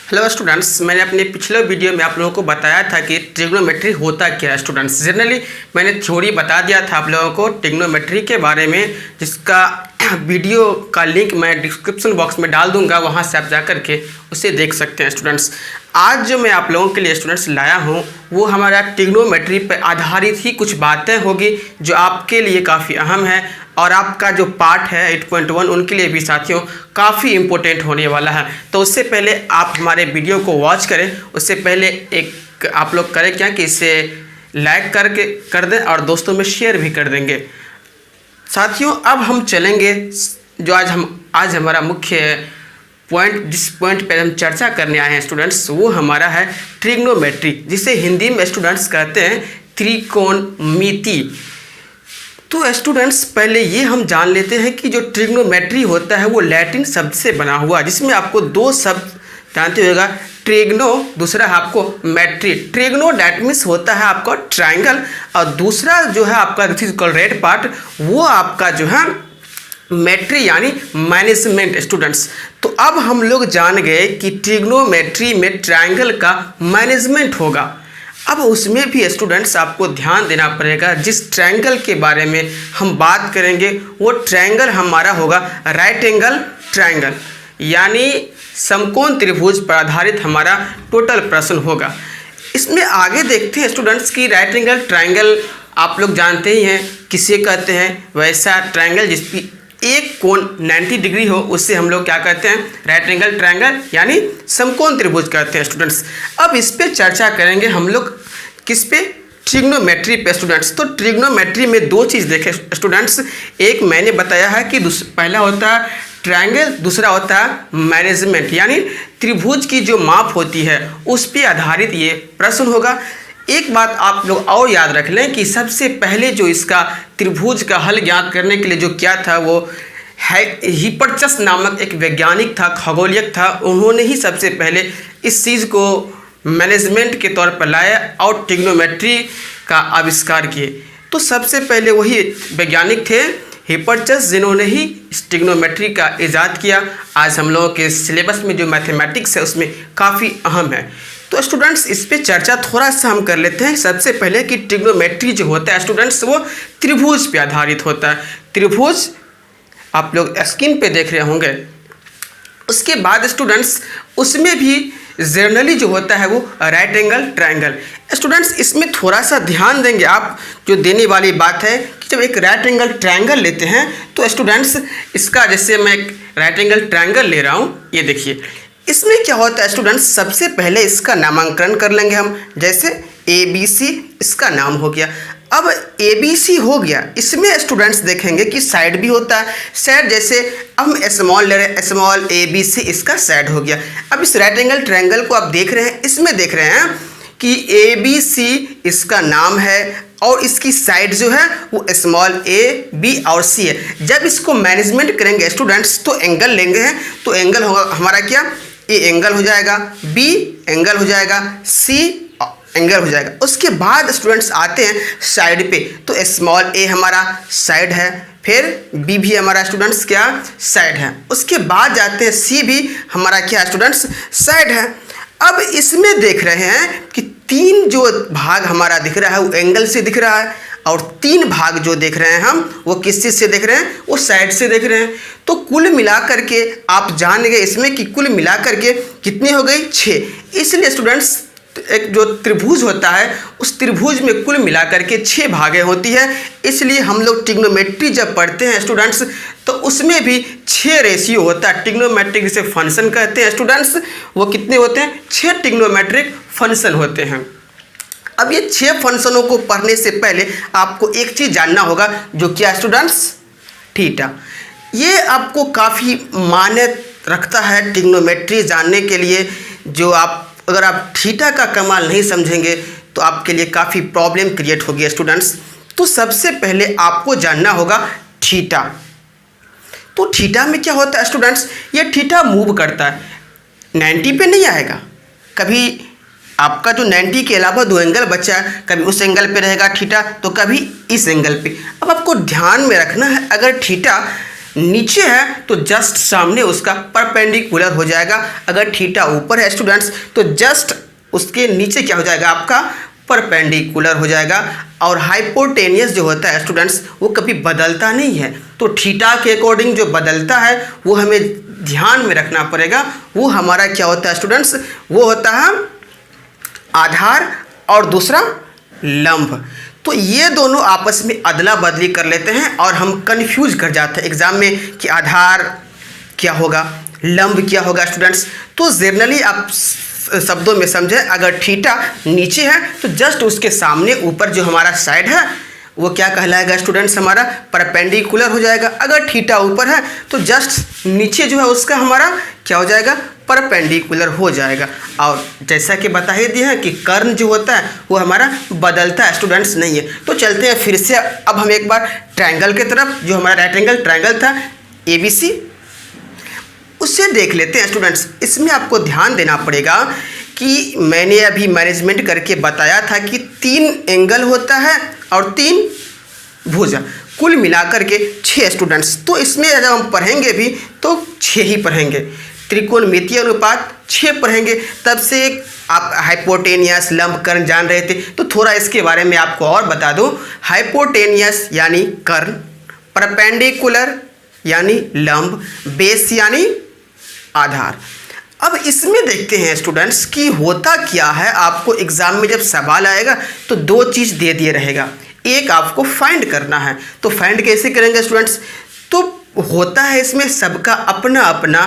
Hello students, मैंने अपने पिछले वीडियो में आप लोगों को बताया था कि ट्रिग्नोमेट्री होता क्या है। स्टूडेंट्स, जनरली मैंने थ्योरी बता दिया था आप लोगों को ट्रिग्नोमेट्री के बारे में, जिसका वीडियो का लिंक मैं डिस्क्रिप्शन बॉक्स में डाल दूंगा, वहां से आप जा कर के उसे देख सकते हैं। स्टूडेंट्स, आज जो मैं आप लोगों के लिए स्टूडेंट्स लाया हूं वो हमारा ट्रिग्नोमेट्री पर आधारित ही कुछ बातें होगी जो आपके लिए काफ़ी अहम है और आपका जो पार्ट है 8.1 उनके लिए भी साथियों काफ़ी इम्पोर्टेंट होने वाला है। तो उससे पहले आप हमारे वीडियो को वॉच करें, उससे पहले एक आप लोग करें क्या कि इसे लाइक कर दें और दोस्तों में शेयर भी कर देंगे। साथियों, अब हम चलेंगे जो आज हमारा मुख्य पॉइंट, जिस पॉइंट पर हम चर्चा करने आए हैं स्टूडेंट्स, वो हमारा है ट्रिग्नोमेट्री, जिसे हिंदी में स्टूडेंट्स कहते हैं त्रिकोणमिति। तो स्टूडेंट्स, पहले ये हम जान लेते हैं कि जो ट्रिग्नोमेट्री होता है वो लैटिन शब्द से बना हुआ, जिसमें आपको दो शब्द जानते होगा, ट्रिग्नो, दूसरा है आपको मैट्री। ट्रिग्नो डैट मीन्स होता है आपका ट्रायंगल, और दूसरा जो है आपका रेड पार्ट वो आपका जो है मैट्री यानी मैनेजमेंट। स्टूडेंट्स, तो अब हम लोग जान गए कि ट्रिग्नोमेट्री में ट्रायंगल का मैनेजमेंट होगा। अब उसमें भी स्टूडेंट्स आपको ध्यान देना पड़ेगा, जिस ट्रायंगल के बारे में हम बात करेंगे वो ट्रायंगल हमारा होगा राइट एंगल ट्रायंगल, यानी समकोण त्रिभुज पर आधारित हमारा टोटल प्रश्न होगा। इसमें आगे देखते हैं स्टूडेंट्स की राइट एंगल ट्रायंगल आप लोग जानते ही हैं किसे कहते हैं। वैसा ट्रायंगल जिसकी एक कोण 90 डिग्री हो उससे हम लोग क्या कहते हैं, राइट एंगल ट्रायंगल यानी समकोण त्रिभुज कहते हैं। स्टूडेंट्स, अब इस पे चर्चा करेंगे हम लोग, किस पे, ट्रिग्नोमेट्री पे। स्टूडेंट्स, तो ट्रिग्नोमेट्री में दो चीज़ देखें स्टूडेंट्स, एक मैंने बताया है कि पहला होता है ट्रायंगल, दूसरा होता है मैनेजमेंट, यानी त्रिभुज की जो माप होती है उस पर आधारित ये प्रश्न होगा। एक बात आप लोग और याद रख लें कि सबसे पहले जो इसका त्रिभुज का हल ज्ञात करने के लिए जो किया था वो हिपर्चस नामक एक वैज्ञानिक था, खगोलियक था। उन्होंने ही सबसे पहले इस चीज़ को मैनेजमेंट के तौर पर लाया और ट्रिग्नोमेट्री का आविष्कार किए। तो सबसे पहले वही वैज्ञानिक थे हिपर्चस, जिन्होंने ही ट्रिग्नोमेट्री का इजाद किया। आज हम लोगों के सिलेबस में जो मैथमेटिक्स है उसमें काफ़ी अहम है। तो स्टूडेंट्स, इस पे चर्चा थोड़ा सा हम कर लेते हैं। सबसे पहले कि ट्रिग्नोमेट्री जो होता है स्टूडेंट्स वो त्रिभुज पे आधारित होता है। त्रिभुज आप लोग स्क्रीन पे देख रहे होंगे। उसके बाद स्टूडेंट्स उसमें भी जनरली जो होता है वो राइट एंगल ट्रायंगल। स्टूडेंट्स, इसमें थोड़ा सा ध्यान देंगे आप, जो देने वाली बात है कि जब एक राइट एंगल ट्रायंगल लेते हैं तो स्टूडेंट्स इसका, जैसे मैं एक राइट एंगल ट्रायंगल ले रहा हूँ, ये देखिए, इसमें क्या होता है स्टूडेंट्स, सबसे पहले इसका नामांकन कर लेंगे हम, जैसे ABC इसका नाम हो गया। अब ABC हो गया, इसमें स्टूडेंट्स देखेंगे कि साइड भी होता है। साइड जैसे हम स्मॉल ले रहे हैं, स्मॉल ABC इसका साइड हो गया। अब इस राइट एंगल ट्रायंगल को आप देख रहे हैं, इसमें देख रहे हैं कि ABC इसका नाम है और इसकी साइड जो है वो स्मॉल a, b और c है। जब इसको मैनेजमेंट करेंगे स्टूडेंट्स तो एंगल लेंगे हैं, तो एंगल होगा हमारा क्या, A एंगल हो जाएगा, B एंगल हो जाएगा, C एंगल हो जाएगा। उसके बाद स्टूडेंट्स आते हैं साइड पे, तो स्मॉल a हमारा साइड है, फिर B भी हमारा स्टूडेंट्स क्या साइड है। उसके बाद जाते हैं C भी हमारा क्या स्टूडेंट्स साइड है। अब इसमें देख रहे हैं कि तीन जो भाग हमारा दिख रहा है वो एंगल से दिख रहा है, और तीन भाग जो देख रहे हैं हम वो किस चीज़ से देख रहे हैं, वो साइड से देख रहे हैं। तो कुल मिलाकर के आप जान गए इसमें कि कुल मिलाकर के कितनी हो गई, 6। इसलिए स्टूडेंट्स एक जो त्रिभुज होता है उस त्रिभुज में कुल मिलाकर के 6 भागें होती है। इसलिए हम लोग ट्रिग्नोमेट्री जब पढ़ते हैं स्टूडेंट्स तो उसमें भी 6 रेशियो होता है। ट्रिग्नोमेट्रिक जिसे फंक्शन कहते हैं स्टूडेंट्स, वो कितने होते हैं, 6 ट्रिग्नोमेट्रिक फंक्शन होते हैं। अब ये 6 फंक्शनों को पढ़ने से पहले आपको एक चीज़ जानना होगा, जो क्या स्टूडेंट्स, थीटा। ये आपको काफ़ी मायने रखता है ट्रिग्नोमेट्री जानने के लिए। जो आप अगर आप थीटा का कमाल नहीं समझेंगे तो आपके लिए काफ़ी प्रॉब्लम क्रिएट होगी स्टूडेंट्स। तो सबसे पहले आपको जानना होगा थीटा। तो थीटा में क्या होता है स्टूडेंट्स, ये थीटा मूव करता है, 90 पे नहीं आएगा कभी। आपका जो 90 के अलावा 2 एंगल बचा है, कभी उस एंगल पे रहेगा थीटा तो कभी इस एंगल पे। अब आपको ध्यान में रखना है, अगर थीटा नीचे है तो जस्ट सामने उसका परपेंडिकुलर हो जाएगा। अगर थीटा ऊपर है स्टूडेंट्स तो जस्ट उसके नीचे क्या हो जाएगा, आपका परपेंडिकुलर हो जाएगा। और हाइपोटेनियस जो होता है स्टूडेंट्स वो कभी बदलता नहीं है, तो थीटा के अकॉर्डिंग जो बदलता है वो हमें ध्यान में रखना पड़ेगा। वो हमारा क्या होता है स्टूडेंट्स, वो होता है आधार और दूसरा लंब। तो ये दोनों आपस में अदला बदली कर लेते हैं और हम कंफ्यूज कर जाते हैं एग्जाम में कि आधार क्या होगा, लंब क्या होगा स्टूडेंट्स। तो जनरली आप शब्दों में समझें, अगर थीटा नीचे है तो जस्ट उसके सामने ऊपर जो हमारा साइड है वो क्या कहलाएगा स्टूडेंट्स, हमारा परपेंडिकुलर हो जाएगा। अगर थीटा ऊपर है तो जस्ट नीचे जो है उसका हमारा क्या हो जाएगा, परपेंडिकुलर हो जाएगा। और जैसा कि बता ही दिया है कि कर्ण जो होता है वो हमारा बदलता है स्टूडेंट्स, नहीं है। तो चलते हैं फिर से अब हम एक बार ट्रायंगल की तरफ, जो हमारा राइट एंगल ट्रायंगल था ABC, उससे देख लेते हैं स्टूडेंट्स। इसमें आपको ध्यान देना पड़ेगा कि मैंने अभी मैनेजमेंट करके बताया था कि 3 एंगल होता है और 3 भुजा, कुल मिलाकर के 6 स्टूडेंट्स। तो इसमें जब हम पढ़ेंगे भी तो 6 ही पढ़ेंगे, त्रिकोणमितीय अनुपात 6 पढ़ेंगे। तब से आप हाइपोटेनियस, लंब, कर्ण जान रहे थे, तो थोड़ा इसके बारे में आपको और बता दूं। हाइपोटेनियस यानी कर्ण, परपेंडिकुलर यानी लंब, बेस यानी आधार। अब इसमें देखते हैं स्टूडेंट्स कि होता क्या है। आपको एग्जाम में जब सवाल आएगा तो 2 चीज़ दे दिए रहेगा, एक आपको फाइंड करना है। तो फाइंड कैसे करेंगे स्टूडेंट्स, तो होता है इसमें सबका अपना अपना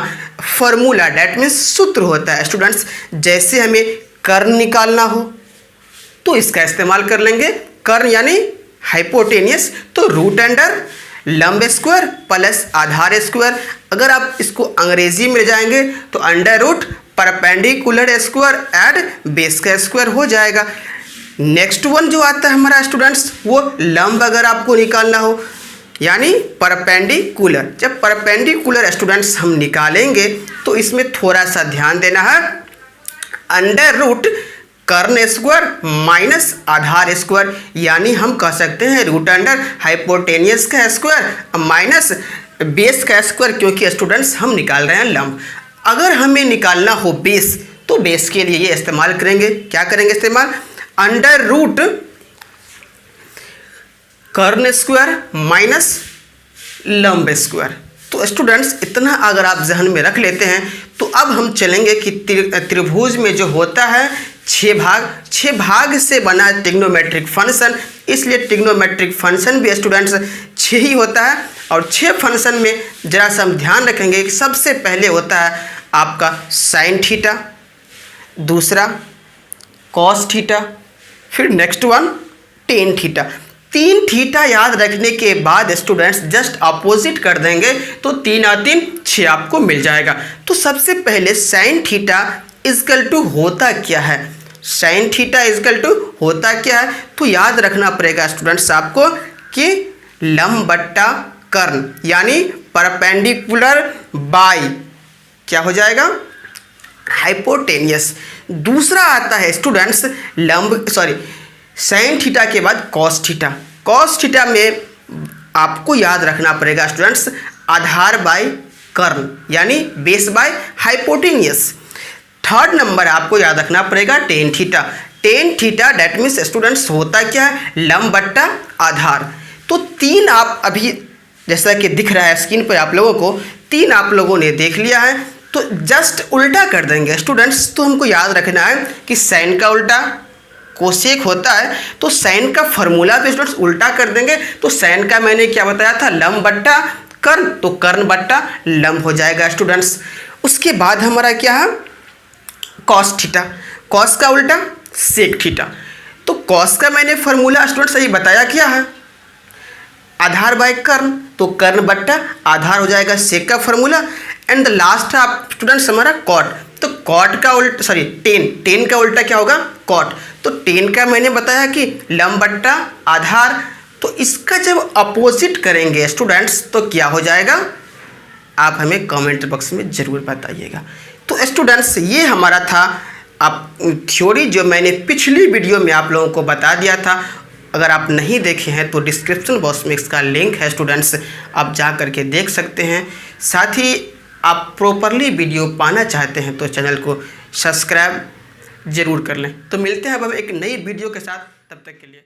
फॉर्मूला, डैट मीन्स सूत्र होता है स्टूडेंट्स। जैसे हमें कर्ण निकालना हो तो इसका इस्तेमाल कर लेंगे, कर्ण यानी हाइपोटेनियस, तो रूट अंडर लंब स्क्वायर प्लस आधार स्क्वायर। अगर आप इसको अंग्रेजी में ले जाएंगे तो under root perpendicular square add base का स्क्वायर हो जाएगा। नेक्स्ट वन जो आता है हमारा स्टूडेंट्स, वो लंब अगर आपको निकालना हो यानी परपेंडिकुलर। जब परपेंडिकुलर स्टूडेंट्स हम निकालेंगे तो इसमें थोड़ा सा ध्यान देना है, अंडर रूट कर्ण स्क्वायर माइनस आधार स्क्वायर, यानी हम कह सकते हैं रूट अंडर हाइपोटेनियस का स्क्वायर माइनस बेस का स्क्वायर, क्योंकि स्टूडेंट्स हम निकाल रहे हैं लंब। अगर हमें निकालना हो बेस तो बेस के लिए ये इस्तेमाल करेंगे, क्या करेंगे इस्तेमाल, अंडर रूट कर्ण स्क्वायर माइनस लंब स्क्वायर। तो स्टूडेंट्स इतना अगर आप जहन में रख लेते हैं तो अब हम चलेंगे कि त्रिभुज में जो होता है 6 भाग से बना ट्रिग्नोमेट्रिक फंक्शन, इसलिए ट्रिग्नोमेट्रिक फंक्शन भी स्टूडेंट्स 6 ही होता है। और 6 फंक्शन में जरा सा हम ध्यान रखेंगे कि सबसे पहले होता है आपका साइन थीटा, दूसरा कॉस थीटा, फिर next one tan theta. 3 theta याद रखने के बाद स्टूडेंट्स जस्ट अपोजिट कर देंगे तो 3 और 3 6 आपको मिल जाएगा। तो सबसे पहले साइन थीटा इजकल टू होता क्या है, साइन थीटा इजकल टू होता क्या है, तो याद रखना पड़ेगा स्टूडेंट्स आपको कि लंब बट्टा कर्ण यानी परपेंडिकुलर बाई क्या हो जाएगा, हाइपोटेनियस। दूसरा आता है स्टूडेंट्स साइन थीटा के बाद कॉस थीटा। कॉस थीटा में आपको याद रखना पड़ेगा स्टूडेंट्स आधार बाय कर्ण यानी base by hypotenuse. Third number आपको याद रखना पड़ेगा tan theta. Tan theta that means students होता क्या है, लंब बट्टा आधार। तो 3 आप अभी जैसा कि दिख रहा है स्क्रीन पर आप लोगों को, 3 आप लोगों ने देख लिया है, तो जस्ट उल्टा कर देंगे स्टूडेंट्स। तो हमको याद रखना है कि साइन का उल्टा कोसेक होता है, तो साइन का फॉर्मूला भी स्टूडेंट्स उल्टा कर देंगे। तो साइन का मैंने क्या बताया था, लंब बट्टा कर्ण, तो कर्ण बट्टा लंब हो जाएगा स्टूडेंट्स। उसके बाद हमारा क्या है, कॉस थीटा, कॉस का उल्टा सेक थीटा। तो कॉस का मैंने फॉर्मूला स्टूडेंट्स सही बताया क्या है, आधार बाय कर्ण, तो कर्ण बट्टा आधार हो जाएगा सेक का फॉर्मूला। एंड द लास्ट आप स्टूडेंट्स हमारा कॉट, तो कॉट का उल्टा टेन का उल्टा क्या होगा, कॉट। तो टेन का मैंने बताया कि लंब बट्टा आधार, तो इसका जब अपोजिट करेंगे स्टूडेंट्स तो क्या हो जाएगा, आप हमें कमेंट बॉक्स में ज़रूर बताइएगा। तो स्टूडेंट्स ये हमारा था आप थ्योरी जो मैंने पिछली वीडियो में आप लोगों को बता दिया था, अगर आप नहीं देखे हैं तो डिस्क्रिप्शन बॉक्स में इसका लिंक है स्टूडेंट्स, आप जा करके देख सकते हैं। साथ ही आप प्रॉपरली वीडियो पाना चाहते हैं तो चैनल को सब्सक्राइब ज़रूर कर लें। तो मिलते हैं अब हम एक नई वीडियो के साथ, तब तक के लिए।